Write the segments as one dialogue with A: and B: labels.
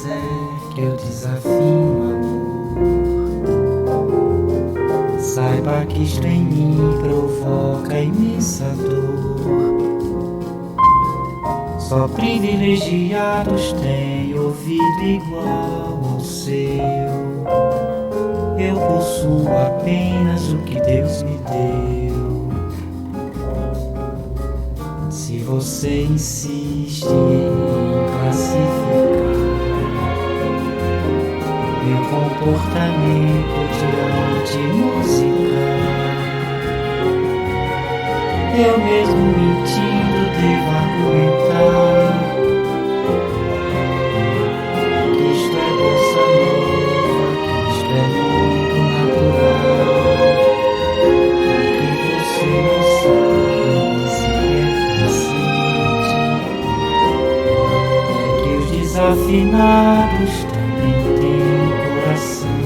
A: disser que eu desafio, amor, saiba que isto em mim provoca imensa dor. Só privilegiados têm ouvido igual ao seu. Eu possuo apenas o que Deus me deu. Se você insiste em classificar meu comportamento diante musical, eu mesmo mentindo devo argumentar que isto é bossa nova, que isto é muito natural, que você não sabe sequer consciente é que os desafinados também têm coração.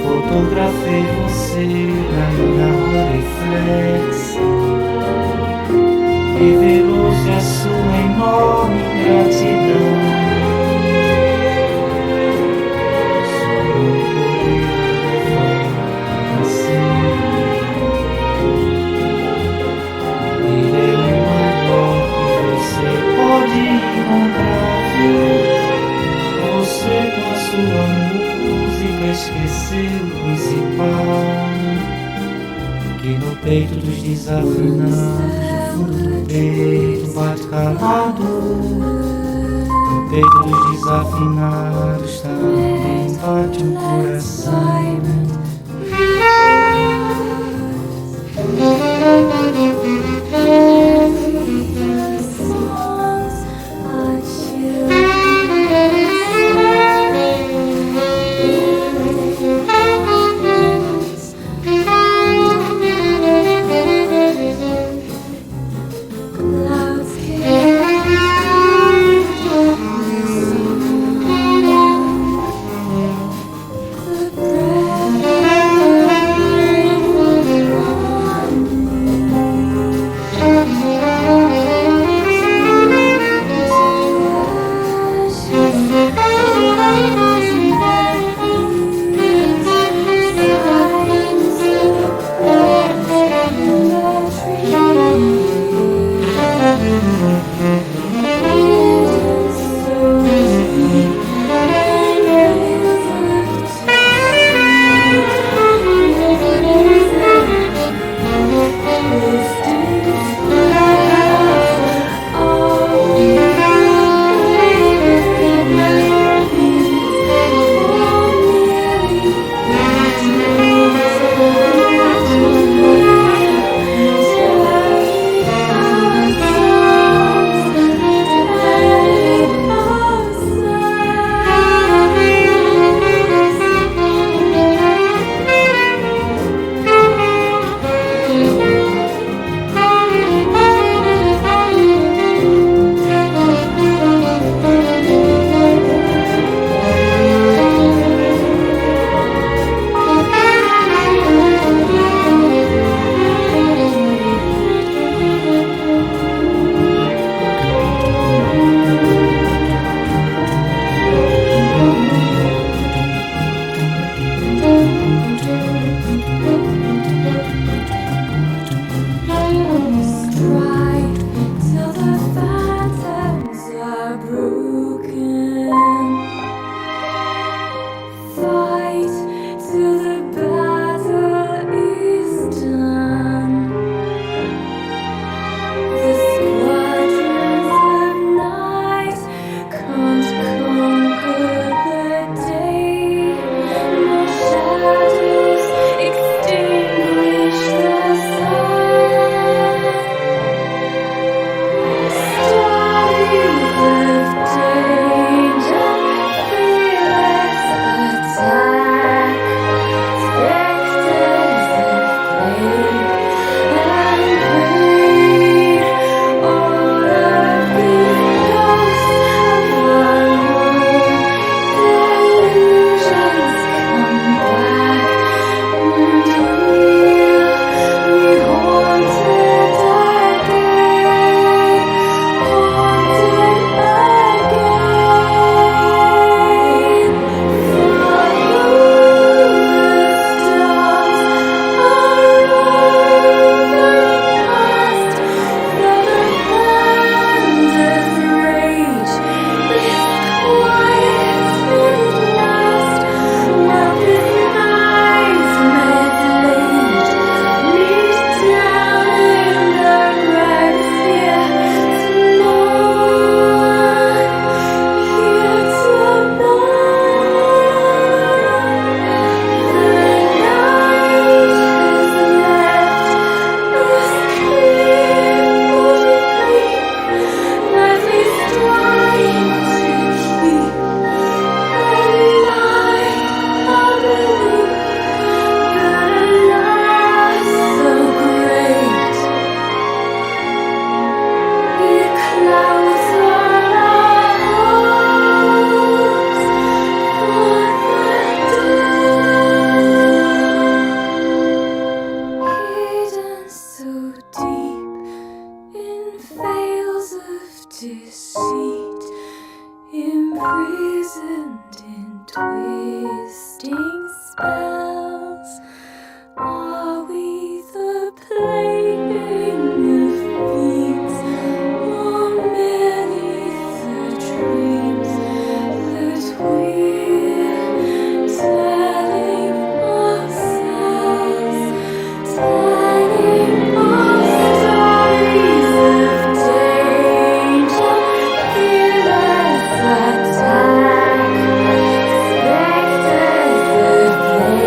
A: Fotografei você na minha reflexão, revelou-se a sua enorme gratidão. Só não poderia levar assim. Ele é o maior que você pode encontrar. Você com a sua música esqueceu o principal, que no peito dos desafinados, no fundo do peito bate calado. No peito dos desafinados também bate um coração.
B: casting spells? Are we the plaything of fiends, or merely the dreams that we're telling ourselves, telling our stories of danger, fearless attack, specters of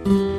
B: Thank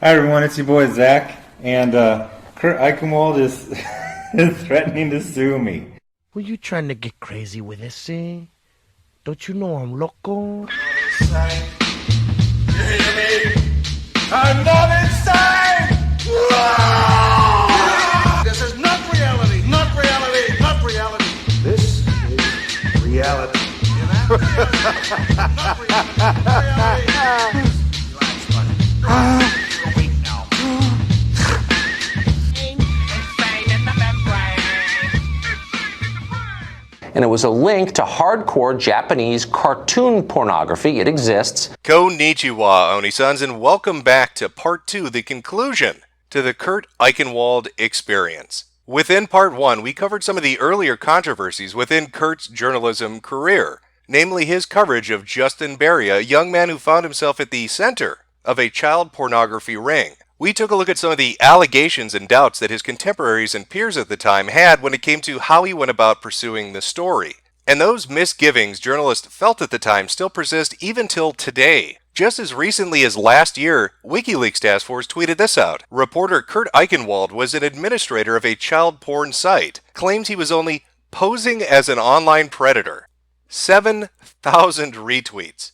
A: Hi everyone, it's your boy Zach, and Kurt Eichenwald is threatening to sue me.
C: Were you trying to get crazy with this, eh? Don't you know I'm loco?
D: You hear me? I'm not insane! This is not reality, not reality, not reality. This is reality. Not reality, not reality. Relax, buddy. You're awake now.
E: And it was a link to hardcore Japanese cartoon pornography. It exists.
F: Konnichiwa, Oni-sons, and welcome back to Part 2, the conclusion to the Kurt Eichenwald experience. Within Part 1, we covered some of the earlier controversies within Kurt's journalism career, namely his coverage of Justin Berry, a young man who found himself at the center of a child pornography ring. We took a look at some of the allegations and doubts that his contemporaries and peers at the time had when it came to how he went about pursuing the story. And those misgivings journalists felt at the time still persist even till today. Just as recently as last year, WikiLeaks Task Force tweeted this out. Reporter Kurt Eichenwald was an administrator of a child porn site, claimed he was only posing as an online predator. 7,000 retweets.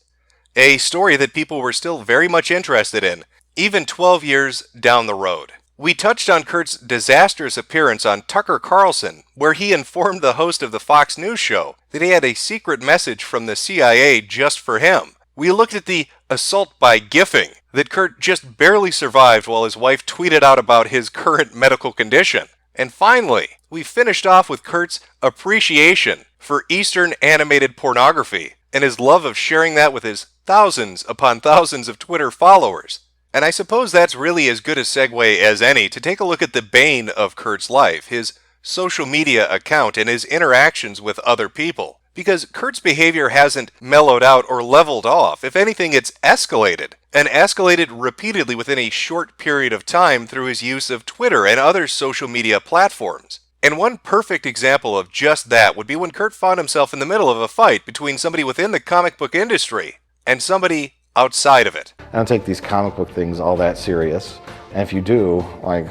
F: A story that people were still very much interested in, even 12 years down the road. We touched on Kurt's disastrous appearance on Tucker Carlson, where he informed the host of the Fox News show that he had a secret message from the CIA just for him. We looked at the assault by gifting that Kurt just barely survived while his wife tweeted out about his current medical condition. And finally, we finished off with Kurt's appreciation for Eastern animated pornography and his love of sharing that with his thousands upon thousands of Twitter followers. And I suppose that's really as good a segue as any to take a look at the bane of Kurt's life, his social media account and his interactions with other people. Because Kurt's behavior hasn't mellowed out or leveled off. If anything, it's escalated. And escalated repeatedly within a short period of time through his use of Twitter and other social media platforms. And one perfect example of just that would be when Kurt found himself in the middle of a fight between somebody within the comic book industry and somebody outside of it.
G: I don't take these comic book things all that serious. And if you do, like,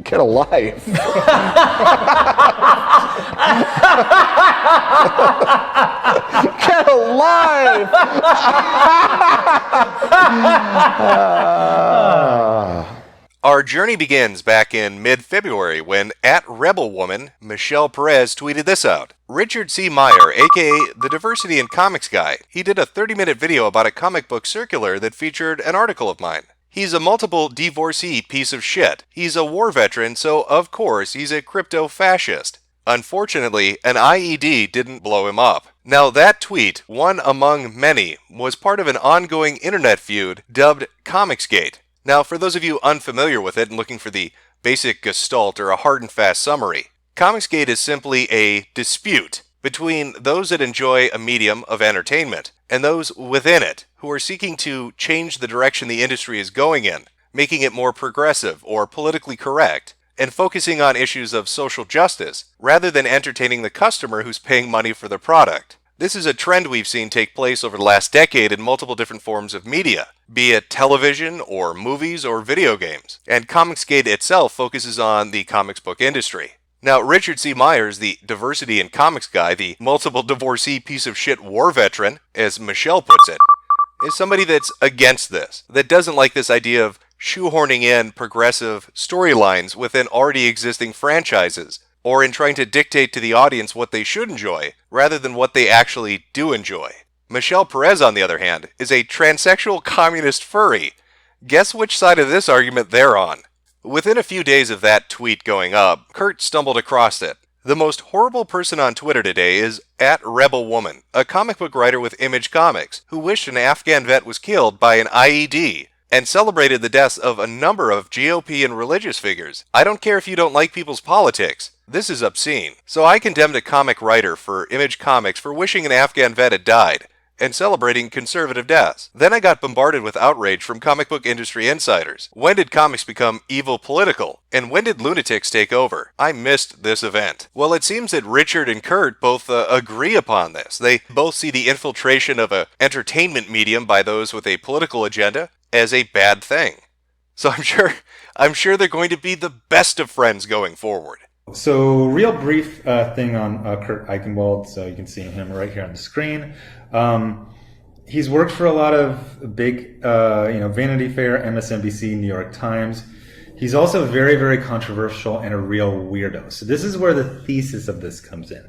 G: get a life. Get a life!
F: Our journey begins back in mid-February when @RebelWoman Michelle Perez tweeted this out. Richard C. Meyer, aka the Diversity in Comics Guy, he did a 30-minute video about a comic book circular that featured an article of mine. He's a multiple divorcee piece of shit. He's a war veteran, so of course he's a crypto-fascist. Unfortunately, an IED didn't blow him up. Now that tweet, one among many, was part of an ongoing internet feud dubbed Comicsgate. Now, for those of you unfamiliar with it and looking for the basic gestalt or a hard and fast summary, Comicsgate is simply a dispute between those that enjoy a medium of entertainment and those within it who are seeking to change the direction the industry is going in, making it more progressive or politically correct, and focusing on issues of social justice rather than entertaining the customer who's paying money for the product. This is a trend we've seen take place over the last decade in multiple different forms of media, be it television or movies or video games, and Comicsgate itself focuses on the comics book industry. Now, Richard C. Myers, the Diversity in Comics Guy, the multiple divorcee piece of shit war veteran, as Michelle puts it, is somebody that's against this, that doesn't like this idea of shoehorning in progressive storylines within already existing franchises, or in trying to dictate to the audience what they should enjoy, rather than what they actually do enjoy. Michelle Perez, on the other hand, is a transsexual communist furry. Guess which side of this argument they're on? Within a few days of that tweet going up, Kurt stumbled across it. The most horrible person on Twitter today is @RebelWoman, a comic book writer with Image Comics, who wished an Afghan vet was killed by an IED, and celebrated the deaths of a number of GOP and religious figures. I don't care if you don't like people's politics. This is obscene. So I condemned a comic writer for Image Comics for wishing an Afghan vet had died, and celebrating conservative deaths. Then I got bombarded with outrage from comic book industry insiders. When did comics become evil political? And when did lunatics take over? I missed this event. Well, it seems that Richard and Kurt both agree upon this. They both see the infiltration of an entertainment medium by those with a political agenda as a bad thing. So I'm sure they're going to be the best of friends going forward.
A: So, real brief thing on Kurt Eichenwald. So you can see him right here on the screen. He's worked for a lot of big, Vanity Fair, MSNBC, New York Times. He's also very, very controversial and a real weirdo. So this is where the thesis of this comes in.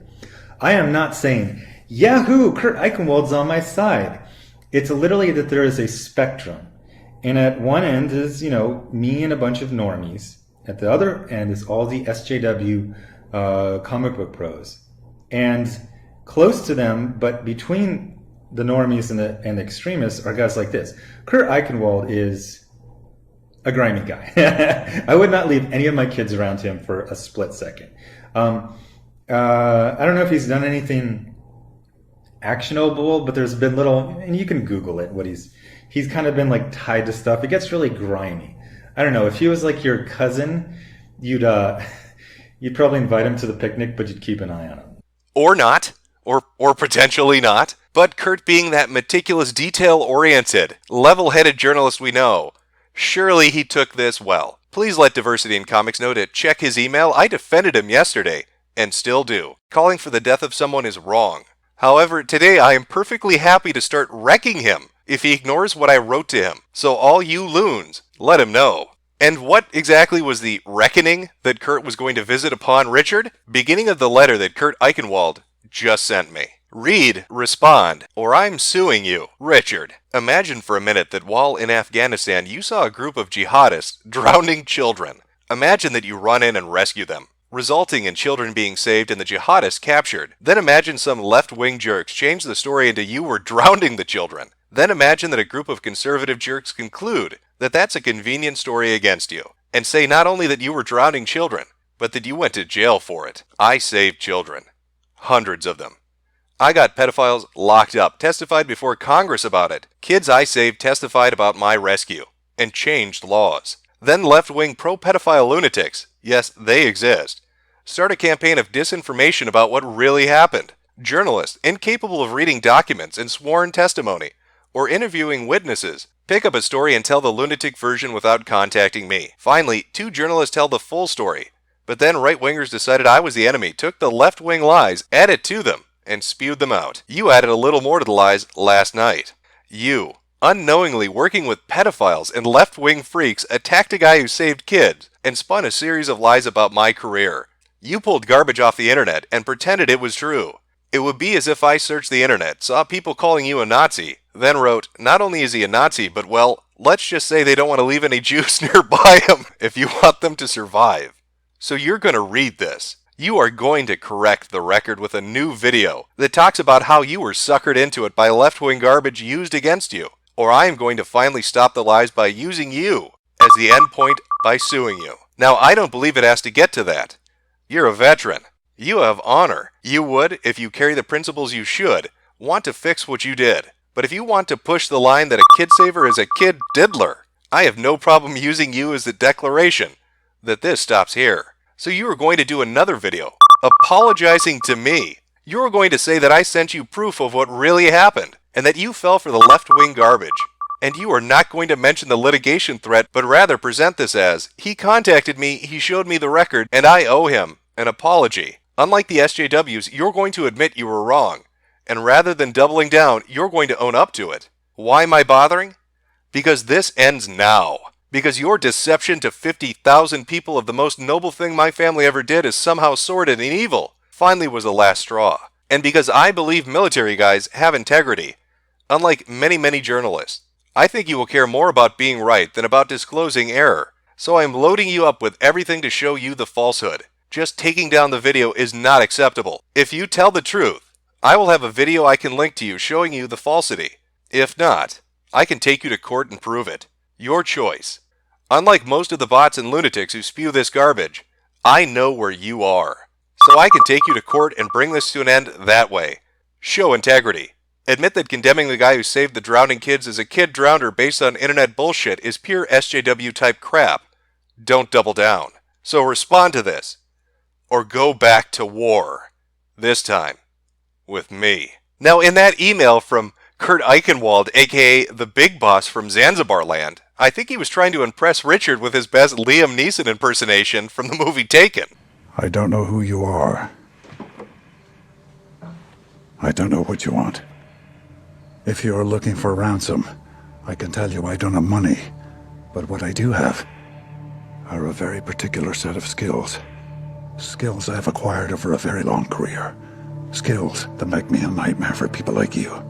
A: I am not saying, Yahoo, Kurt Eichenwald's on my side. It's literally that there is a spectrum. And at one end is, me and a bunch of normies. At the other end is all the SJW comic book pros. And close to them, but between the normies and the extremists, are guys like this. Kurt Eichenwald is a grimy guy. I would not leave any of my kids around him for a split second. I don't know if he's done anything actionable, but there's been little, and you can Google it, what he's kind of been like tied to stuff. It gets really grimy. I don't know, if he was like your cousin, you'd probably invite him to the picnic, but you'd keep an eye on him.
F: Or not, or potentially not. But Kurt, being that meticulous, detail-oriented, level-headed journalist we know, surely he took this well. Please let Diversity in Comics know to check his email. I defended him yesterday, and still do. Calling for the death of someone is wrong. However, today I am perfectly happy to start wrecking him if he ignores what I wrote to him. So all you loons, let him know. And what exactly was the reckoning that Kurt was going to visit upon Richard? Beginning of the letter that Kurt Eichenwald just sent me. Read, respond, or I'm suing you. Richard, imagine for a minute that while in Afghanistan you saw a group of jihadists drowning children. Imagine that you run in and rescue them, resulting in children being saved and the jihadists captured. Then imagine some left-wing jerks change the story into you were drowning the children. Then imagine that a group of conservative jerks conclude that that's a convenient story against you, and say not only that you were drowning children, but that you went to jail for it. I saved children. Hundreds of them. I got pedophiles locked up, testified before Congress about it. Kids I saved testified about my rescue, and changed laws. Then left-wing pro-pedophile lunatics, yes, they exist, start a campaign of disinformation about what really happened. Journalists, incapable of reading documents and sworn testimony, or interviewing witnesses, pick up a story and tell the lunatic version without contacting me. Finally, 2 journalists tell the full story, but then right-wingers decided I was the enemy, took the left-wing lies, added to them, and spewed them out. You added a little more to the lies last night. You, unknowingly working with pedophiles and left-wing freaks, attacked a guy who saved kids, and spun a series of lies about my career. You pulled garbage off the internet and pretended it was true. It would be as if I searched the internet, saw people calling you a Nazi, then wrote, not only is he a Nazi, but well, let's just say they don't want to leave any Jews nearby him if you want them to survive. So you're going to read this. You are going to correct the record with a new video that talks about how you were suckered into it by left-wing garbage used against you. Or I am going to finally stop the lies by using you as the end point by suing you. Now, I don't believe it has to get to that. You're a veteran. You have honor. You would, if you carry the principles you should, want to fix what you did. But if you want to push the line that a kid saver is a kid diddler, I have no problem using you as the declaration that this stops here. So you are going to do another video, apologizing to me. You are going to say that I sent you proof of what really happened, and that you fell for the left-wing garbage. And you are not going to mention the litigation threat, but rather present this as, he contacted me, he showed me the record, and I owe him an apology. Unlike the SJWs, you're going to admit you were wrong. And rather than doubling down, you're going to own up to it. Why am I bothering? Because this ends now. Because your deception to 50,000 people of the most noble thing my family ever did is somehow sordid and evil finally was the last straw. And because I believe military guys have integrity, unlike many journalists, I think you will care more about being right than about disclosing error. So I'm loading you up with everything to show you the falsehood. Just taking down the video is not acceptable. If you tell the truth, I will have a video I can link to you showing you the falsity. If not, I can take you to court and prove it. Your choice. Unlike most of the bots and lunatics who spew this garbage, I know where you are. So I can take you to court and bring this to an end that way. Show integrity. Admit that condemning the guy who saved the drowning kids as a kid drowner based on internet bullshit is pure SJW type crap. Don't double down. So respond to this. Or go back to war. This time, with me. Now in that email from Kurt Eichenwald, aka the Big Boss from Zanzibar Land. I think he was trying to impress Richard with his best Liam Neeson impersonation from the movie Taken.
H: I don't know who you are. I don't know what you want. If you are looking for ransom, I can tell you I don't have money. But what I do have are a very particular set of skills. Skills I've acquired over a very long career. Skills that make me a nightmare for people like you.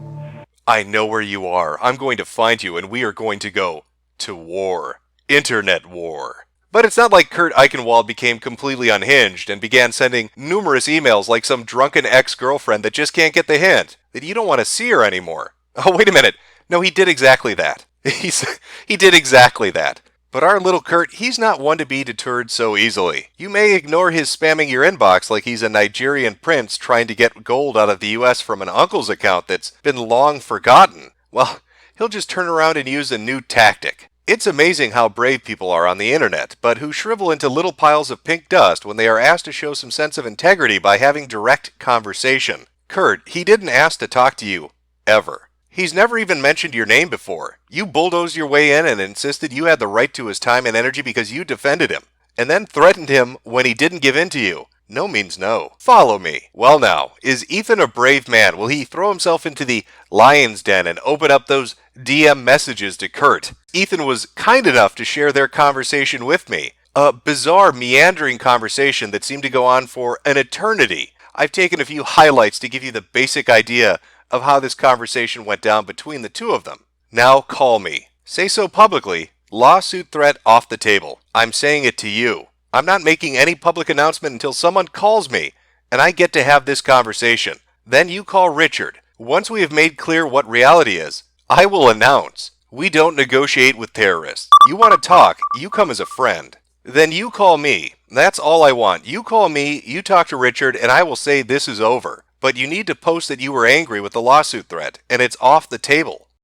F: I know where you are. I'm going to find you, and we are going to go to war. Internet war. But it's not like Kurt Eichenwald became completely unhinged and began sending numerous emails like some drunken ex-girlfriend that just can't get the hint that you don't want to see her anymore. Oh, wait a minute. No, he did exactly that. He did exactly that. But our little Kurt, he's not one to be deterred so easily. You may ignore his spamming your inbox like he's a Nigerian prince trying to get gold out of the US from an uncle's account that's been long forgotten. Well, he'll just turn around and use a new tactic. It's amazing how brave people are on the internet, but who shrivel into little piles of pink dust when they are asked to show some sense of integrity by having direct conversation. Kurt, he didn't ask to talk to you. Ever. He's never even mentioned your name before. You bulldozed your way in and insisted you had the right to his time and energy because you defended him, and then threatened him when he didn't give in to you. No means no. Follow me. Well now, is Ethan a brave man? Will he throw himself into the lion's den and open up those DM messages to Kurt? Ethan was kind enough to share their conversation with me. A bizarre, meandering conversation that seemed to go on for an eternity. I've taken a few highlights to give you the basic idea of how this conversation went down between the two of them. Now call me. Say so publicly. Lawsuit threat off the table. I'm saying it to you. I'm not making any public announcement until someone calls me, and I get to have this conversation. Then you call Richard. Once we have made clear what reality is, I will announce. We don't negotiate with terrorists. You want to talk, you come as a friend. Then you call me. That's all I want. You call me, you talk to Richard, and I will say this is over. But you need to post that you were angry with the lawsuit threat, and it's off the table.